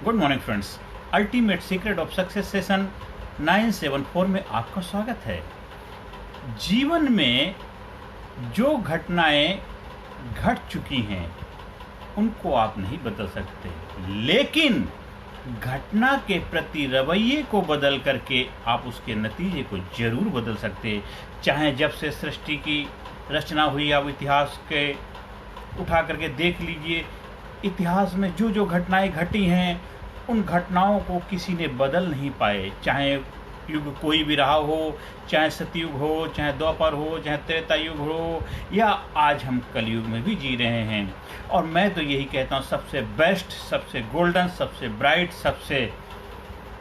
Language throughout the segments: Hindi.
Good morning friends. Ultimate secret of success session 974 में आपका स्वागत है। जीवन में जो घटनाएं घट चुकी हैं उनको आप नहीं बदल सकते, लेकिन घटना के प्रति रवैये को बदल करके आप उसके नतीजे को जरूर बदल सकते। चाहे जब से सृष्टि की रचना हुई, आप इतिहास के उठा करके देख लीजिए, इतिहास में जो जो घटनाएं घटी हैं उन घटनाओं को किसी ने बदल नहीं पाए। चाहे युग कोई भी रहा हो, चाहे सतयुग हो, चाहे द्वापर हो, चाहे त्रेता युग हो, या आज हम कलयुग में भी जी रहे हैं। और मैं तो यही कहता हूँ, सबसे बेस्ट, सबसे गोल्डन, सबसे ब्राइट, सबसे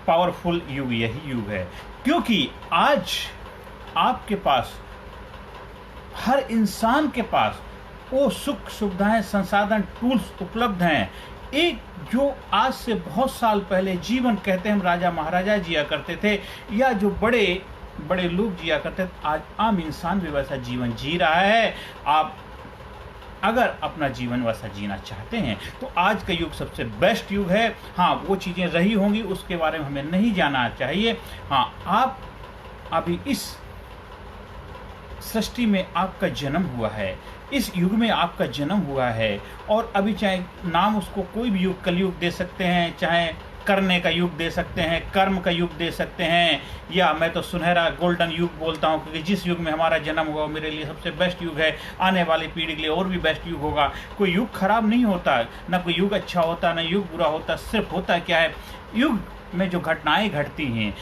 पावरफुल युग यही युग है, क्योंकि आज आपके पास, हर इंसान के पास वो सुख सुविधाएं, संसाधन, टूल्स उपलब्ध हैं। एक जो आज से बहुत साल पहले जीवन कहते हैं, हम राजा महाराजा जिया करते थे, या जो बड़े बड़े लोग जिया करते थे, आज आम इंसान भी वैसा जीवन जी रहा है। आप अगर अपना जीवन वैसा जीना चाहते हैं तो आज का युग सबसे बेस्ट युग है। हाँ, वो चीज़ें रही होंगी, उसके बारे में हमें नहीं जानना चाहिए। हाँ, आप अभी इस सृष्टि में आपका जन्म हुआ है, इस युग में आपका जन्म हुआ है, और अभी चाहे नाम उसको कोई भी युग, कलयुग दे सकते हैं, चाहे करने का युग दे सकते हैं, कर्म का युग दे सकते हैं, या मैं तो सुनहरा गोल्डन युग बोलता हूँ, क्योंकि जिस युग में हमारा जन्म हुआ वो मेरे लिए सबसे बेस्ट युग है। आने वाली पीढ़ी के लिए और भी बेस्ट युग होगा। कोई युग खराब नहीं होता, ना कोई युग अच्छा होता, ना युग बुरा होता। सिर्फ होता क्या है, युग में जो घटनाएं घटती हैं,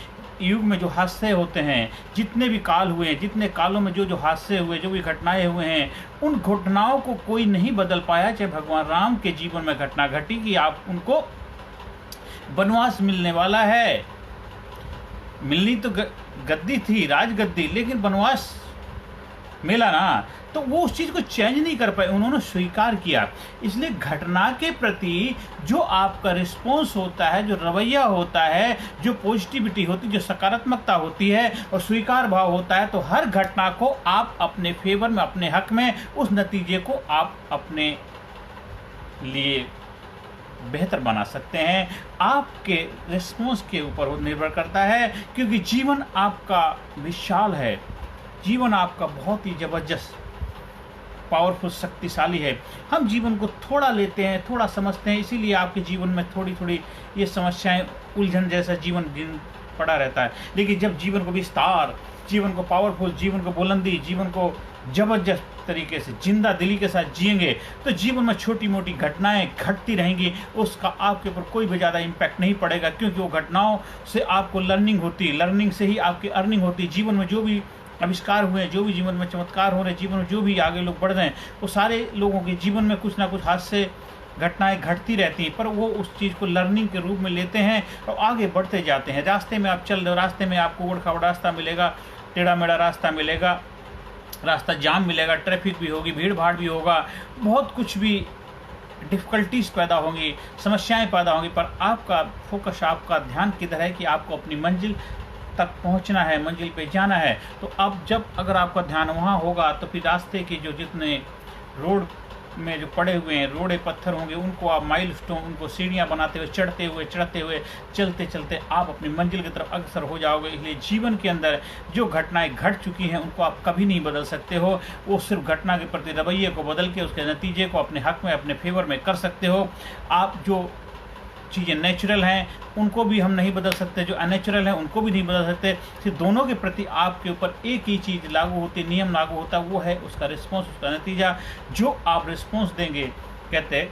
युग में जो हादसे होते हैं, जितने भी काल हुए हैं, जितने कालों में जो जो हादसे हुए, जो भी घटनाएं हुए हैं, उन घटनाओं को कोई नहीं बदल पाया। चाहे भगवान राम के जीवन में घटना घटी कि आप उनको वनवास मिलने वाला है, मिलनी तो गद्दी थी, राजगद्दी, लेकिन वनवास मिला ना, तो वो उस चीज को चेंज नहीं कर पाए, उन्होंने स्वीकार किया। इसलिए घटना के प्रति जो आपका रिस्पॉन्स होता है, जो रवैया होता है, जो पॉजिटिविटी होती है, जो सकारात्मकता होती है और स्वीकार भाव होता है, तो हर घटना को आप अपने फेवर में, अपने हक में, उस नतीजे को आप अपने लिए बेहतर बना सकते हैं। आपके रिस्पॉन्स के ऊपर निर्भर करता है, क्योंकि जीवन आपका विशाल है, जीवन आपका बहुत ही जबरदस्त, पावरफुल, शक्तिशाली है। हम जीवन को थोड़ा लेते हैं, थोड़ा समझते हैं, इसीलिए आपके जीवन में थोड़ी थोड़ी ये समस्याएं, उलझन जैसा जीवन दिन पड़ा रहता है। लेकिन जब जीवन को विस्तार, जीवन को पावरफुल, जीवन को बुलंदी, जीवन को जबरदस्त तरीके से जिंदा दिली के साथ जिएंगे, तो जीवन में छोटी मोटी घटनाएं घटती रहेंगी, उसका आपके ऊपर कोई भी ज़्यादा इम्पैक्ट नहीं पड़ेगा, क्योंकि वो घटनाओं से आपको लर्निंग होती है, लर्निंग से ही आपकी अर्निंग होती है। जीवन में जो भी आविष्कार हुए हैं, जो भी जीवन में चमत्कार हो रहे हैं, जीवन में जो भी आगे लोग बढ़ रहे हैं, वो सारे लोगों के जीवन में कुछ ना कुछ हादसे, घटनाएं घटती रहती हैं, पर वो उस चीज़ को लर्निंग के रूप में लेते हैं और आगे बढ़ते जाते हैं। रास्ते में आप चल रहे हो, रास्ते में आपको उबड़ खाबड़ रास्ता मिलेगा, टेढ़ा मेढ़ा रास्ता मिलेगा, रास्ता जाम मिलेगा, ट्रैफिक भी होगी, भीड़ भाड़ भी होगा, बहुत कुछ भी डिफ़िकल्टीज पैदा होंगी, समस्याएं पैदा होंगी, पर आपका फोकस, आपका ध्यान किधर है कि आपको अपनी मंजिल तक पहुंचना है, मंजिल पे जाना है। तो अब जब अगर आपका ध्यान वहाँ होगा, तो फिर रास्ते के जो जितने रोड में जो पड़े हुए हैं, रोड़े पत्थर होंगे, उनको आप माइलस्टोन, उनको सीढ़ियाँ बनाते हुए, चढ़ते हुए, चढ़ते हुए, चलते चलते आप अपनी मंजिल की तरफ अग्रसर हो जाओगे। इसलिए जीवन के अंदर जो घटनाएं घट चुकी हैं उनको आप कभी नहीं बदल सकते हो। वो सिर्फ घटना के प्रति रवैये को बदल के उसके नतीजे को अपने हक में, अपने फेवर में कर सकते हो। आप जो चीज़ें नेचुरल हैं उनको भी हम नहीं बदल सकते, जो अननेचुरल हैं उनको भी नहीं बदल सकते। सिर्फ दोनों के प्रति आपके ऊपर एक ही चीज़ लागू होती, नियम लागू होता, वो है उसका रिस्पॉन्स, उसका नतीजा। जो आप रिस्पॉन्स देंगे, कहते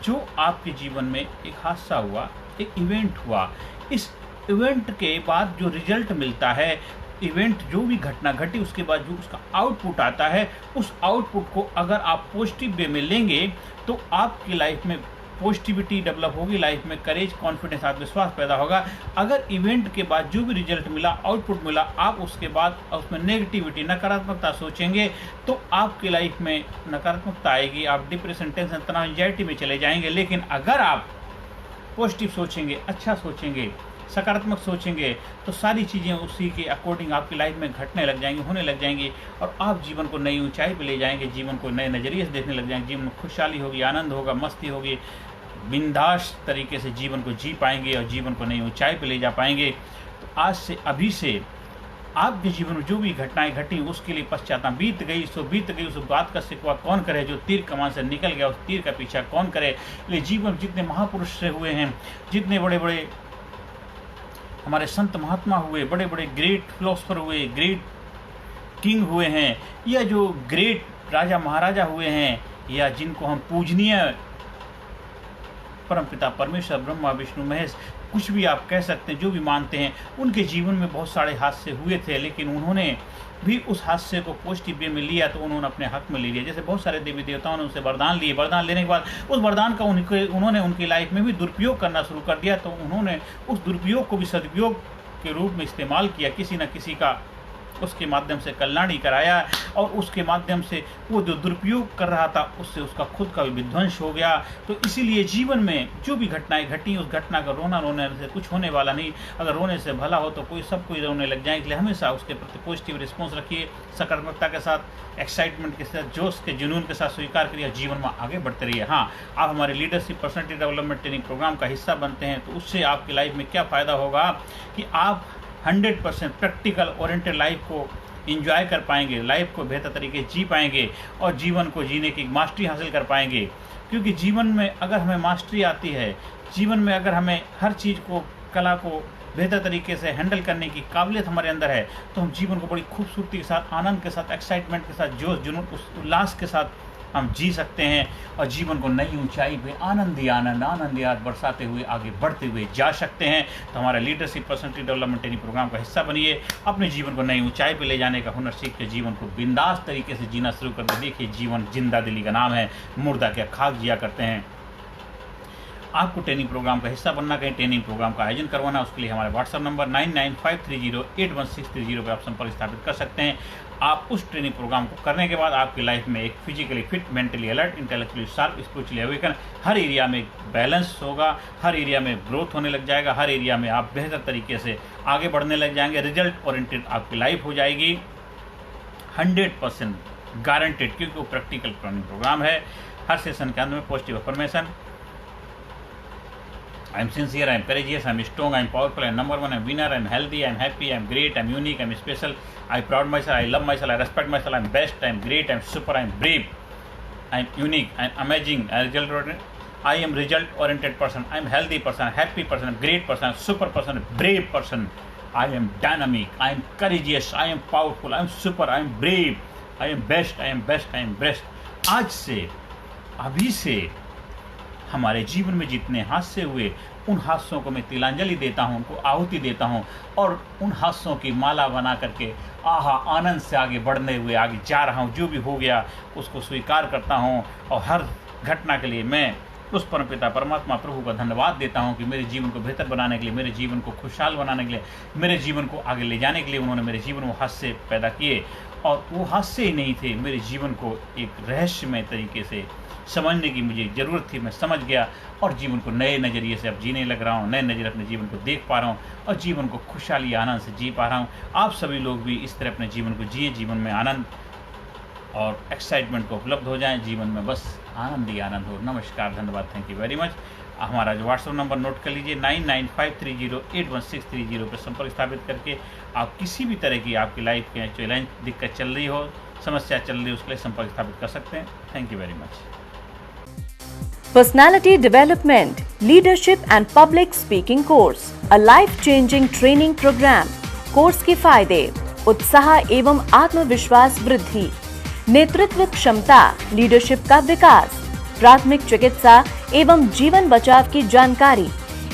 जो आपके जीवन में एक हादसा हुआ, एक इवेंट हुआ, इस इवेंट के बाद जो रिजल्ट मिलता है, इवेंट जो भी घटना घटी उसके बाद जो उसका आउटपुट आता है, उस आउटपुट को अगर आप पॉजिटिव वे में लेंगे तो आपकी लाइफ में पॉजिटिविटी डेवलप होगी, लाइफ में करेज, कॉन्फिडेंस, आत्मविश्वास पैदा होगा। अगर इवेंट के बाद जो भी रिजल्ट मिला, आउटपुट मिला, आप उसके बाद उसमें नेगेटिविटी, नकारात्मकता सोचेंगे, तो आपकी लाइफ में नकारात्मकता आएगी, आप डिप्रेशन, टेंशन, तनाव, एंजाइटी में चले जाएंगे। लेकिन अगर आप पॉजिटिव सोचेंगे, अच्छा सोचेंगे, सकारात्मक सोचेंगे, तो सारी चीज़ें उसी के अकॉर्डिंग आपकी लाइफ में घटने लग जाएंगी, होने लग जाएंगी, और आप जीवन को नई ऊंचाई पे ले जाएंगे, जीवन को नए नज़रिए से देखने लग जाएंगे, जीवन में खुशहाली होगी, आनंद होगा, मस्ती होगी, बिंदास तरीके से जीवन को जी पाएंगे और जीवन को नई ऊंचाई पे ले जा पाएंगे। तो आज से, अभी से आपके जीवन में जो भी घटनाएं घटी उसके लिए पश्चाताप, बीत गई सो बीत गई, उस बात का सिकवा कौन करे, जो तीर कमान से निकल गया उस तीर का पीछा कौन करे। इसलिए जीवन जितने महापुरुष से हुए हैं, जितने बड़े बड़े हमारे संत महात्मा हुए, बड़े बड़े ग्रेट फिलोसफर हुए, ग्रेट किंग हुए हैं, या जो ग्रेट राजा महाराजा हुए हैं, या जिनको हम पूजनीय परमपिता परमेश्वर ब्रह्मा विष्णु महेश कुछ भी आप कह सकते हैं, जो भी मानते हैं, उनके जीवन में बहुत सारे हादसे हुए थे, लेकिन उन्होंने भी उस हादसे को पॉजिटिव वे में लिया, तो उन्होंने अपने हक में ले लिया। जैसे बहुत सारे देवी देवताओं ने उनसे वरदान लिए, वरदान लेने के बाद उस वरदान का उन्होंने उनकी लाइफ में भी दुरुपयोग करना शुरू कर दिया, तो उन्होंने उस दुरुपयोग को भी सदुपयोग के रूप में इस्तेमाल किया, किसी न किसी का उसके माध्यम से कल्याणी कराया, और उसके माध्यम से वो जो दुरुपयोग कर रहा था उससे उसका खुद का भी विध्वंस हो गया। तो इसीलिए जीवन में जो भी घटनाएं घटी, उस घटना का रोने से कुछ होने वाला नहीं। अगर रोने से भला हो तो सब कोई रोने लग जाए, इसलिए हमेशा उसके प्रति पॉजिटिव रिस्पॉन्स रखिए, सकारात्मकता के साथ, एक्साइटमेंट के साथ, जोश के जुनून के साथ स्वीकार करिए, जीवन में आगे बढ़ते रहिए। हाँ, आप हमारे leadership personality development training program का हिस्सा बनते हैं, तो उससे आपकी लाइफ में क्या फ़ायदा होगा कि आप 100% प्रैक्टिकल ओरिएंटेड लाइफ को एंजॉय कर पाएंगे, लाइफ को बेहतर तरीके से जी पाएंगे, और जीवन को जीने की मास्टरी हासिल कर पाएंगे। क्योंकि जीवन में अगर हमें मास्टरी आती है, जीवन में अगर हमें हर चीज़ को, कला को बेहतर तरीके से हैंडल करने की काबिलियत हमारे अंदर है, तो हम जीवन को बड़ी खूबसूरती के साथ, आनंद के साथ, एक्साइटमेंट के साथ, जोश जुनून, उल्लास के साथ हम जी सकते हैं, और जीवन को नई ऊंचाई पे आनंद ही आनंद, आनंद याद बरसाते हुए आगे बढ़ते हुए जा सकते हैं। तो हमारा leadership personality development training program का हिस्सा बनिए, अपने जीवन को नई ऊंचाई पे ले जाने का हुनर सीख के जीवन को बिंदास तरीके से जीना शुरू कर दे। देखिए, जीवन जिंदा दिली का नाम है, मुर्दा क्या खाक जिया करते हैं। आपको ट्रेनिंग प्रोग्राम का हिस्सा बनना, कहीं ट्रेनिंग प्रोग्राम का आयोजन करवाना, उसके लिए हमारे व्हाट्सएप नंबर 9953081630 पर आप संपर्क स्थापित कर सकते हैं। आप उस ट्रेनिंग प्रोग्राम को करने के बाद आपकी लाइफ में एक physically fit, mentally alert, intellectually sharp, spiritually awaken, हर एरिया में बैलेंस होगा, हर एरिया में ग्रोथ होने लग जाएगा, हर एरिया में आप बेहतर तरीके से आगे बढ़ने लग जाएंगे, रिजल्ट ओरिएंटेड आपकी लाइफ हो जाएगी 100% गारंटेड, क्योंकि वो प्रैक्टिकल ट्रेनिंग प्रोग्राम है। हर सेशन के अंत में positive affirmation, I am sincere, I am courageous, I am strong, I am powerful, I am number one, I am winner, I am healthy, I am happy, I am great, I am unique, I am special, I am proud myself, I love myself, I respect myself, I am best, I am great, I am super, I am brave, I am unique, I am amazing, I am result oriented person, I am healthy person, happy person, I am great person, I am super person, brave person, I am dynamic, I am courageous, I am powerful, I am super, I am brave, I am best, I am best, I am best। आज से, अभी से हमारे जीवन में जितने हादसे हुए, उन हादसों को मैं तिलांजलि देता हूं, उनको आहुति देता हूं, और उन हादसों की माला बना करके आनंद से आगे बढ़ने हुए आगे जा रहा हूं। जो भी हो गया उसको स्वीकार करता हूं, और हर घटना के लिए मैं उस परमपिता परमात्मा प्रभु का धन्यवाद देता हूं कि मेरे जीवन को बेहतर बनाने के लिए, मेरे जीवन को खुशहाल बनाने के लिए, मेरे जीवन को आगे ले जाने के लिए उन्होंने मेरे जीवन में हादसे पैदा किए। और वो हादसे ही नहीं थे, मेरे जीवन को एक रहस्यमय तरीके से समझने की मुझे ज़रूरत थी। मैं समझ गया, और जीवन को नए नज़रिए से अब जीने लग रहा हूँ, नए नज़रिए अपने जीवन को देख पा रहा हूँ, और जीवन को खुशहाली आनंद से जी पा रहा हूँ। आप सभी लोग भी इस तरह अपने जीवन को जिए, जीवन में आनंद और एक्साइटमेंट को उपलब्ध हो जाएं, जीवन में बस आनंद ही आनंद हो। नमस्कार, धन्यवाद, थैंक यू वेरी मच। हमारा जो व्हाट्सएप नंबर नोट कर लीजिए 9953081630 पर संपर्क स्थापित करके आप किसी भी तरह की आपकी लाइफ में चैलेंज, दिक्कत चल रही हो, समस्या चल रही हो, उसके लिए संपर्क स्थापित कर सकते हैं। Thank you very much. Personality Development, Leadership and Public Speaking Course, a life-changing training program. Course के फायदे: उत्साह एवं आत्मविश्वास वृद्धि, नेतृत्व क्षमता, लीडरशिप का विकास, प्राथमिक चिकित्सा एवं जीवन बचाव की जानकारी,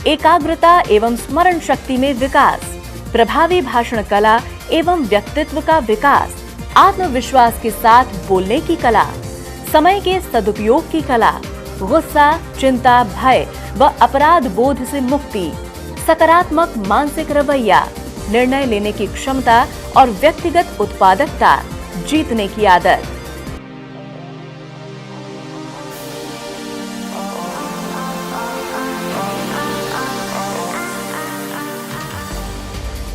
एकाग्रता एवं स्मरण शक्ति में विकास, प्रभावी भाषण कला एवं व्यक्तित्व का विकास, आत्मविश्वास के साथ बोलने की कला, समय के सदुपयोग की कला, गुस्सा, चिंता, भय व अपराध बोध से मुक्ति, सकारात्मक मानसिक रवैया, निर्णय लेने की क्षमता और व्यक्तिगत उत्पादकता, जीतने की आदत।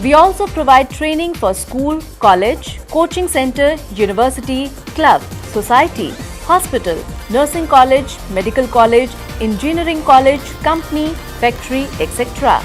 We also provide training for school, college, coaching center, university, club, society, hospital, nursing college, medical college, engineering college, company, factory, etc.